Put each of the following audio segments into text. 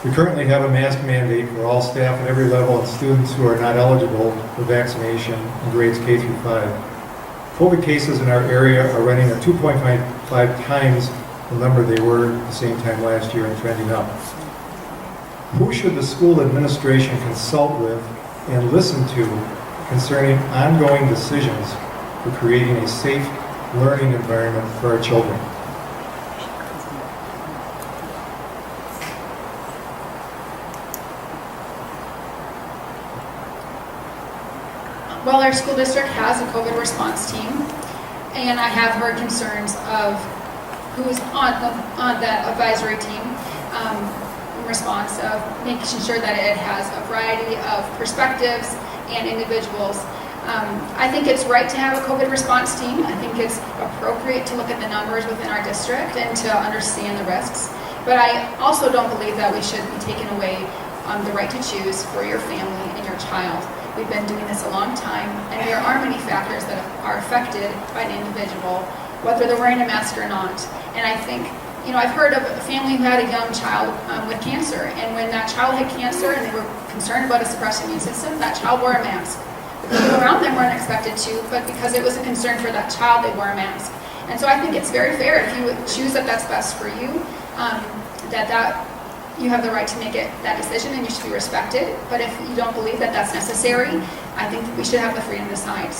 We currently have a mask mandate for all staff at every level and students who are not eligible for vaccination in grades K through 5. COVID cases in our area are running at 2.5 times the number they were at the same time last year and trending up. Who should the school administration consult with and listen to concerning ongoing decisions for creating a safe learning environment for our children? Well, our school district has a COVID response team, and I have heard concerns of who's on that advisory team in response of making sure that it has a variety of perspectives and individuals. I think it's right to have a COVID response team. I think it's appropriate to look at the numbers within our district and to understand the risks. But I also don't believe that we should be taking away the right to choose for your family and your child. We've been doing this a long time, and there are many factors that are affected by an individual, whether they're wearing a mask or not. And I think, I've heard of a family who had a young child with cancer, and when that child had cancer and they were concerned about a suppressed immune system, that child wore a mask. The people around them weren't expected to, but because it was a concern for that child, they wore a mask. And so I think it's very fair if you choose that that's best for you, you have the right to make that decision, and you should be respected. But if you don't believe that that's necessary, I think that we should have the freedom to decide.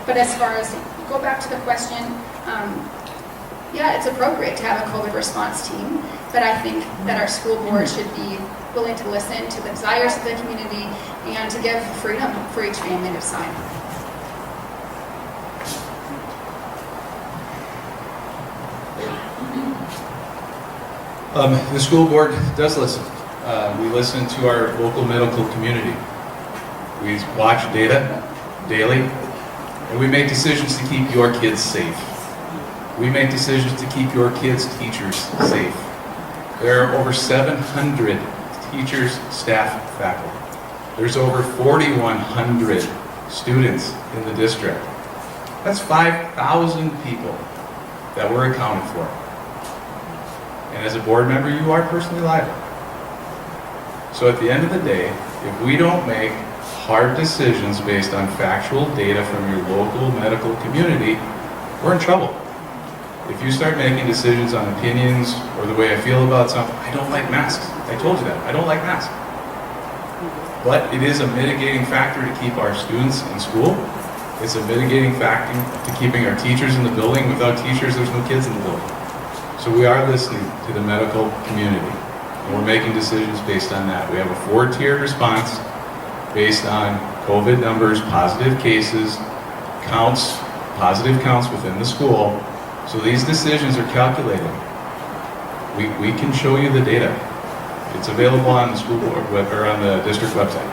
But as far as, go back to the question, yeah, it's appropriate to have a COVID response team, but I think that our school board should be willing to listen to the desires of the community and to give freedom for each family to decide. The school board does listen. We listen to our local medical community. We watch data daily, and we make decisions to keep your kids safe. We make decisions to keep your kids' teachers safe. There are over 700 teachers, staff, faculty. There's over 4,100 students in the district. That's 5,000 people that we're accounted for. And as a board member, you are personally liable. So at the end of the day, if we don't make hard decisions based on factual data from your local medical community, we're in trouble. If you start making decisions on opinions or the way I feel about something, I don't like masks. I told you that. I don't like masks. But it is a mitigating factor to keep our students in school. It's a mitigating factor to keeping our teachers in the building. Without teachers, there's no kids in the building. So we are listening to the medical community, and we're making decisions based on that. We have a 4-tiered response based on COVID numbers, positive cases, counts, positive counts within the school. So these decisions are calculated. We can show you the data. It's available on the school board or on the district website.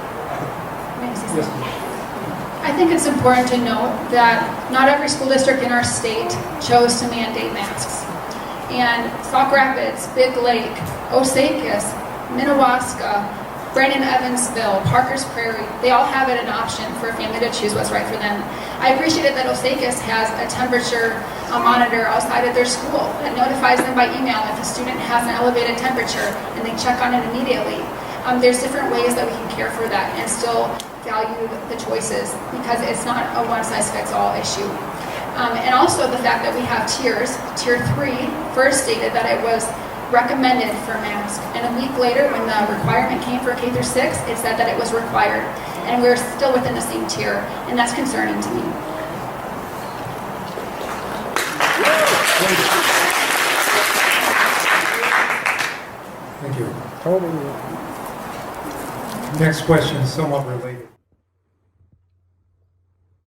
I think it's important to note that not every school district in our state chose to mandate masks. And Sauk Rapids, Big Lake, Osakis, Minnewaska, Brandon Evansville, Parker's Prairie, they all have it an option for a family to choose what's right for them. I appreciated that Osakis has a temperature monitor outside of their school that notifies them by email if a student has an elevated temperature, and they check on it immediately. There's different ways that we can care for that and still value the choices, because it's not a one-size-fits-all issue. And also the fact that we have tiers. Tier 3 first stated that it was recommended for masks, and a week later when the requirement came for K through 6, it said that it was required, and we're still within the same tier, and that's concerning to me. Thank you. Next question is somewhat related.